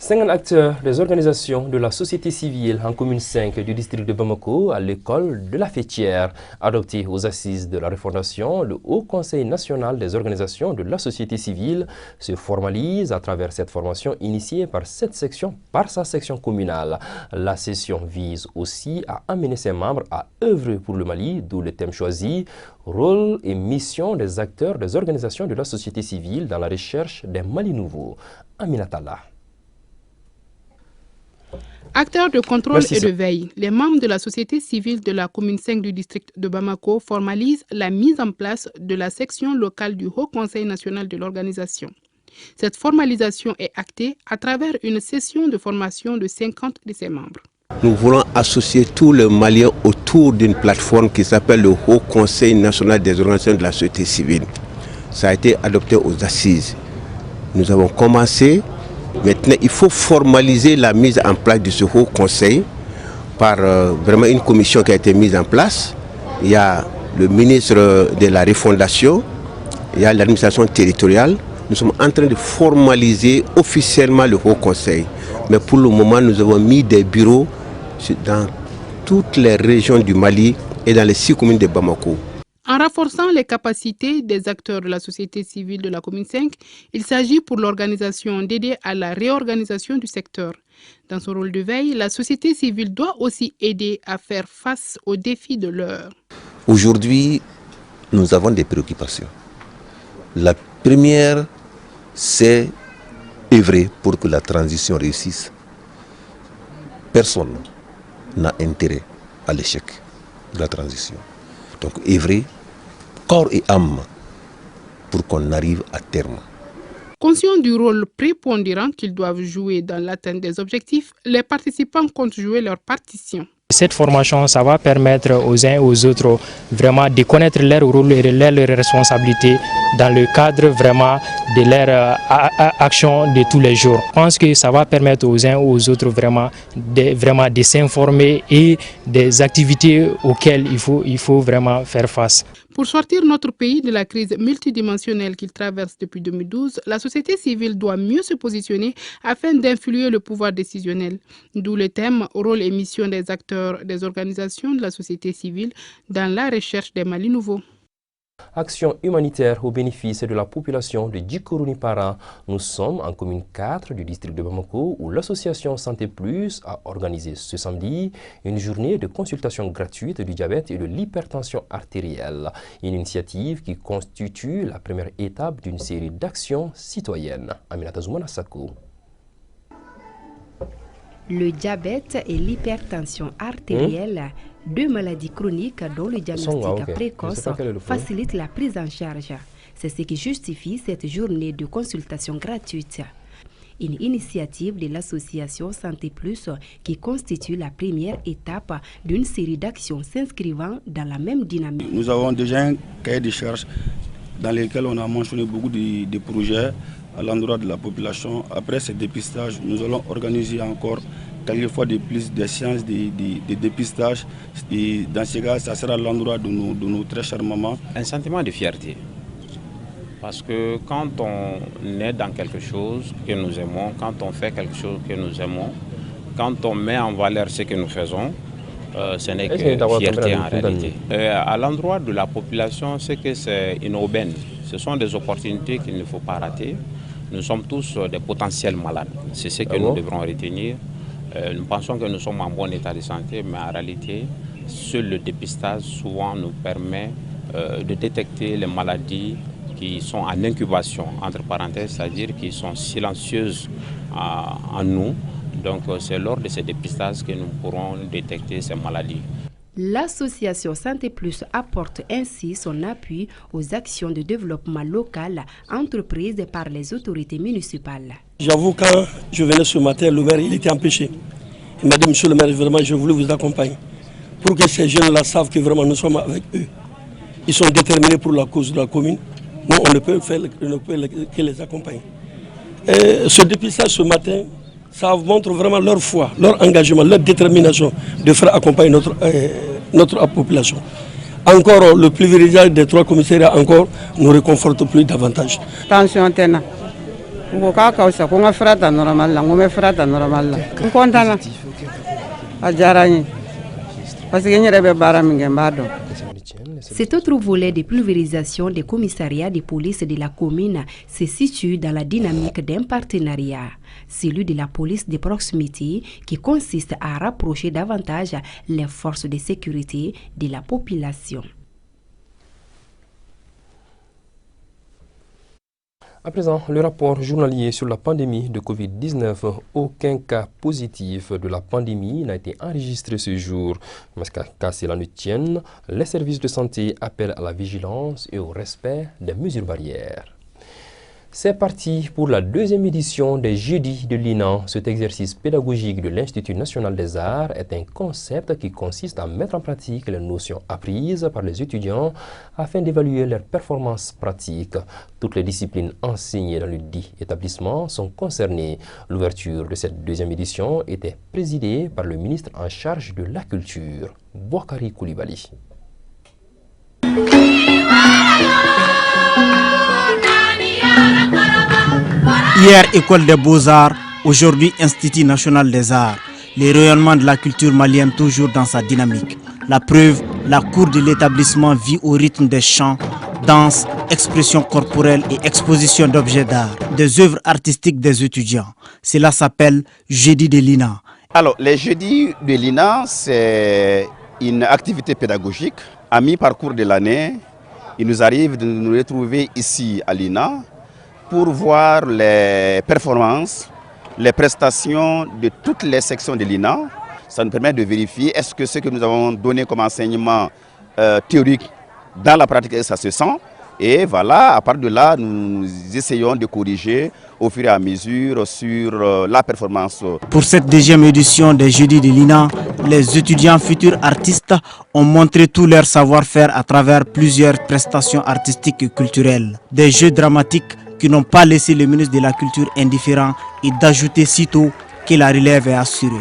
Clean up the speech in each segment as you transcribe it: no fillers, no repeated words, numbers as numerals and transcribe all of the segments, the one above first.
50 acteurs des organisations de la société civile en commune 5 du district de Bamako à l'école de la Fêtière. Adopté aux assises de la refondation, le Haut Conseil national des organisations de la société civile se formalise à travers cette formation initiée par sa section communale. La session vise aussi à amener ses membres à œuvrer pour le Mali, d'où le thème choisi, rôle et mission des acteurs des organisations de la société civile dans la recherche des Mali nouveaux. Aminatala. Acteurs de contrôle et de veille, les membres de la société civile de la commune 5 du district de Bamako formalisent la mise en place de la section locale du Haut Conseil national de l'organisation. Cette formalisation est actée à travers une session de formation de 50 de ses membres. Nous voulons associer tous les Maliens autour d'une plateforme qui s'appelle le Haut Conseil national des organisations de la société civile. Ça a été adopté aux assises. Nous avons commencé. Maintenant, il faut formaliser la mise en place de ce haut conseil par vraiment une commission qui a été mise en place. Il y a le ministre de la refondation, il y a l'administration territoriale. Nous sommes en train de formaliser officiellement le haut conseil. Mais pour le moment, nous avons mis des bureaux dans toutes les régions du Mali et dans les 6 communes de Bamako. En renforçant les capacités des acteurs de la société civile de la commune 5, il s'agit pour l'organisation d'aider à la réorganisation du secteur. Dans son rôle de veille, la société civile doit aussi aider à faire face aux défis de l'heure. Aujourd'hui, nous avons des préoccupations. La première, c'est œuvrer pour que la transition réussisse. Personne n'a intérêt à l'échec de la transition. Donc œuvrer corps et âme pour qu'on arrive à terme. Conscients du rôle prépondérant qu'ils doivent jouer dans l'atteinte des objectifs, les participants comptent jouer leur partition. Cette formation, ça va permettre aux uns et aux autres vraiment de connaître leur rôle et leurs responsabilités dans le cadre vraiment de leur action de tous les jours. Je pense que ça va permettre aux uns et aux autres vraiment de s'informer et des activités auxquelles il faut vraiment faire face. Pour sortir notre pays de la crise multidimensionnelle qu'il traverse depuis 2012, la société civile doit mieux se positionner afin d'influer le pouvoir décisionnel. D'où le thème « Rôle et mission des acteurs des organisations de la société civile dans la recherche des Mali nouveaux ». Action humanitaire au bénéfice de la population de Djikorouni-Para. Nous sommes en commune 4 du district de Bamako où l'association Santé Plus a organisé ce samedi une journée de consultation gratuite du diabète et de l'hypertension artérielle. Une initiative qui constitue la première étape d'une série d'actions citoyennes. Aminata Zoumana Sako. Le diabète et l'hypertension artérielle, deux maladies chroniques dont le diagnostic précoce facilite la prise en charge. C'est ce qui justifie cette journée de consultation gratuite. Une initiative de l'association Santé Plus qui constitue la première étape d'une série d'actions s'inscrivant dans la même dynamique. Nous avons déjà un cahier de charges dans lequel on a mentionné beaucoup de projets à l'endroit de la population. Après ce dépistage, nous allons organiser encore quelquefois de plus de séances de dépistage. Et dans ce cas, ça sera à l'endroit de nos très chères mamans. Un sentiment de fierté. Parce que quand on est dans quelque chose que nous aimons, quand on fait quelque chose que nous aimons, quand on met en valeur ce que nous faisons, ce n'est que fierté en réalité. À l'endroit de la population, c'est que c'est une aubaine. Ce sont des opportunités qu'il ne faut pas rater. Nous sommes tous des potentiels malades. C'est ce que nous devrons retenir. Nous pensons que nous sommes en bon état de santé, mais en réalité, seul le dépistage souvent nous permet de détecter les maladies qui sont en incubation, entre parenthèses, c'est-à-dire qui sont silencieuses en nous. Donc c'est lors de ces dépistages que nous pourrons détecter ces maladies. L'association Santé Plus apporte ainsi son appui aux actions de développement local entreprises par les autorités municipales. J'avoue, quand je venais ce matin, le maire il était empêché. Il m'a dit, monsieur le maire, vraiment, je voulais vous accompagner. Pour que ces jeunes-là savent que vraiment nous sommes avec eux. Ils sont déterminés pour la cause de la commune. Nous, on ne peut que les accompagner. Et ce dépistage ce matin, ça montre vraiment leur foi, leur engagement, leur détermination de faire accompagner notre population. Encore, le privilégié des 3 commissariats encore nous réconforte plus davantage. Tension tena. Cet autre volet de pulvérisation des commissariats de police de la commune se situe dans la dynamique d'un partenariat, celui de la police de proximité qui consiste à rapprocher davantage les forces de sécurité de la population. À présent, le rapport journalier sur la pandémie de Covid-19. Aucun cas positif de la pandémie n'a été enregistré ce jour. Mais qu'à cela ne tienne, les services de santé appellent à la vigilance et au respect des mesures barrières. C'est parti pour la deuxième édition des Jeudis de l'INA. Cet exercice pédagogique de l'Institut national des arts est un concept qui consiste à mettre en pratique les notions apprises par les étudiants afin d'évaluer leurs performances pratiques. Toutes les disciplines enseignées dans le dit établissement sont concernées. L'ouverture de cette deuxième édition était présidée par le ministre en charge de la culture, Boakari Koulibaly. Hier, École des Beaux-Arts, aujourd'hui Institut national des arts. Les rayonnements de la culture malienne toujours dans sa dynamique. La preuve, la cour de l'établissement vit au rythme des chants, danses, expressions corporelles et expositions d'objets d'art, des œuvres artistiques des étudiants. Cela s'appelle Jeudi de l'INA. Alors, les Jeudis de l'INA, c'est une activité pédagogique. À mi-parcours de l'année, il nous arrive de nous retrouver ici à l'INA pour voir les performances, les prestations de toutes les sections de l'INA. Ça nous permet de vérifier est-ce que ce que nous avons donné comme enseignement théorique dans la pratique, ça se sent. Et voilà, à partir de là, nous essayons de corriger au fur et à mesure sur la performance. Pour cette deuxième édition des Jeudis de l'INA, les étudiants futurs artistes ont montré tout leur savoir-faire à travers plusieurs prestations artistiques et culturelles. Des jeux dramatiques qui n'ont pas laissé le ministre de la Culture indifférent et d'ajouter sitôt que la relève est assurée.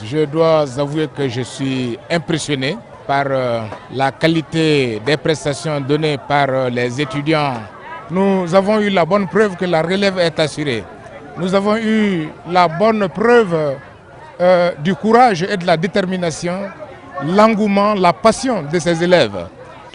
Je dois avouer que je suis impressionné par la qualité des prestations données par les étudiants. Nous avons eu la bonne preuve que la relève est assurée. Nous avons eu la bonne preuve du courage et de la détermination, l'engouement, la passion de ces élèves.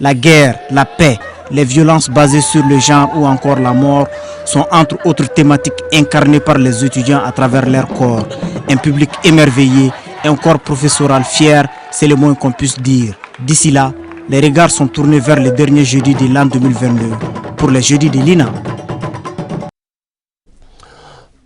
La guerre, la paix, les violences basées sur le genre ou encore la mort sont entre autres thématiques incarnées par les étudiants à travers leur corps. Un public émerveillé, un corps professoral fier, c'est le moins qu'on puisse dire. D'ici là, les regards sont tournés vers les derniers jeudis de l'an 2022. Pour les Jeudis de l'INA.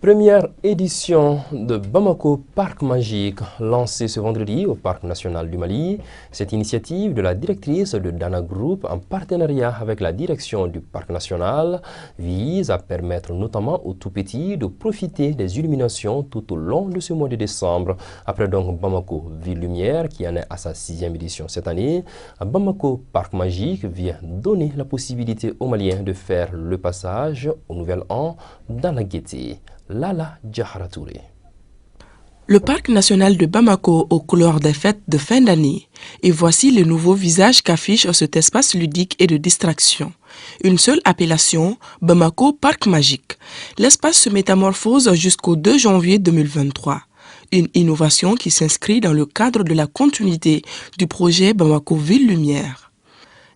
Première édition de Bamako Parc Magique, lancée ce vendredi au Parc national du Mali. Cette initiative de la directrice de Dana Group en partenariat avec la direction du Parc national vise à permettre notamment aux tout-petits de profiter des illuminations tout au long de ce mois de décembre. Après donc Bamako Ville Lumière qui en est à sa 6e édition cette année, Bamako Parc Magique vient donner la possibilité aux Maliens de faire le passage au nouvel an dans la gaieté. Lala Djaharatouré. Le parc national de Bamako aux couleurs des fêtes de fin d'année. Et voici le nouveau visage qu'affiche cet espace ludique et de distraction. Une seule appellation, Bamako Parc Magique. L'espace se métamorphose jusqu'au 2 janvier 2023. Une innovation qui s'inscrit dans le cadre de la continuité du projet Bamako Ville Lumière.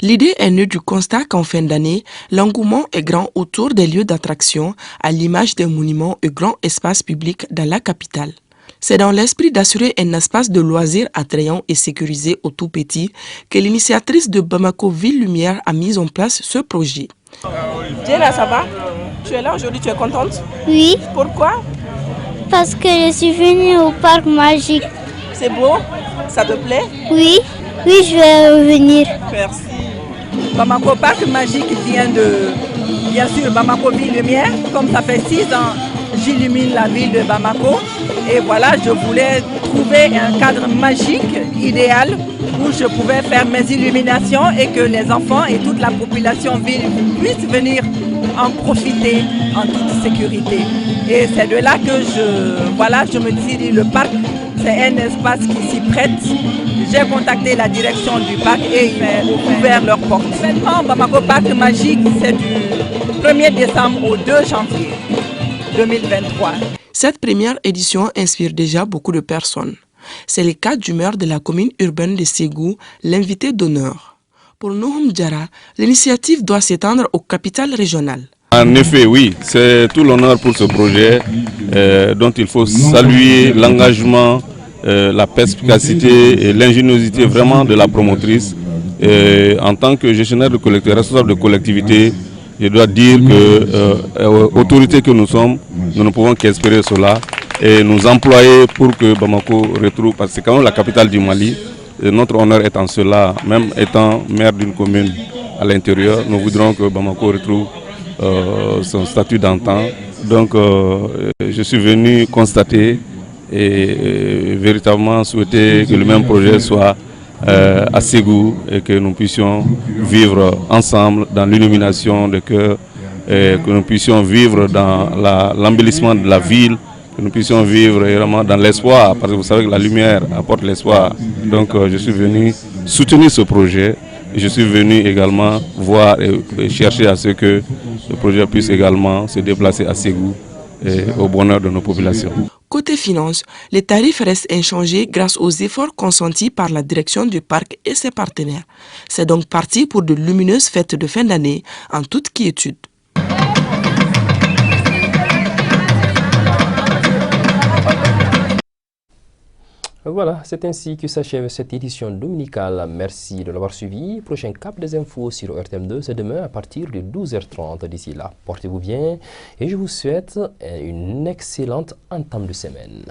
L'idée est née du constat qu'en fin d'année, l'engouement est grand autour des lieux d'attraction, à l'image des monuments et grands espaces publics dans la capitale. C'est dans l'esprit d'assurer un espace de loisirs attrayant et sécurisé aux tout-petits que l'initiatrice de Bamako Ville Lumière a mis en place ce projet. Diana, ça va? Tu es là aujourd'hui, tu es contente? Oui. Pourquoi? Parce que je suis venue au parc magique. C'est beau? Ça te plaît? Oui. Oui, je vais revenir. Merci. Bamako Parc Magique vient de, bien sûr, Bamako Ville Lumière. Comme ça fait 6 ans, j'illumine la ville de Bamako. Et voilà, je voulais trouver un cadre magique, idéal, où je pouvais faire mes illuminations et que les enfants et toute la population ville puissent venir en profiter en toute sécurité. Et c'est de là que je me dis, le parc, c'est un espace qui s'y prête. J'ai contacté la direction du parc et ils m'ont ouvert leurs portes. Maintenant, Bamako Parc Magique, c'est du 1er décembre au 2 janvier. 2023. Cette première édition inspire déjà beaucoup de personnes. C'est le cas du maire de la commune urbaine de Ségou, l'invité d'honneur. Pour Nouhoum Diarra, l'initiative doit s'étendre aux capitales régionales. En effet, oui, c'est tout l'honneur pour ce projet dont il faut saluer l'engagement, la perspicacité et l'ingéniosité vraiment de la promotrice. En tant que gestionnaire de collectivité, responsable de collectivité, je dois dire que autorité que nous sommes, nous ne pouvons qu'espérer cela et nous employer pour que Bamako retrouve, parce que c'est quand même la capitale du Mali, et notre honneur est en cela, même étant maire d'une commune à l'intérieur, nous voudrons que Bamako retrouve son statut d'antan. Donc je suis venu constater et véritablement souhaiter que le même projet soit à Ségou et que nous puissions vivre ensemble dans l'illumination de cœur, que nous puissions vivre dans l'embellissement de la ville, que nous puissions vivre vraiment dans l'espoir, parce que vous savez que la lumière apporte l'espoir. Donc je suis venu soutenir ce projet. Je suis venu également voir et chercher à ce que le projet puisse également se déplacer à Ségou et au bonheur de nos populations. Côté finances, les tarifs restent inchangés grâce aux efforts consentis par la direction du parc et ses partenaires. C'est donc parti pour de lumineuses fêtes de fin d'année en toute quiétude. Voilà, c'est ainsi que s'achève cette édition dominicale. Merci de l'avoir suivi. Prochain cap des infos sur RTM2, c'est demain à partir de 12h30. D'ici là, portez-vous bien et je vous souhaite une excellente entame de semaine.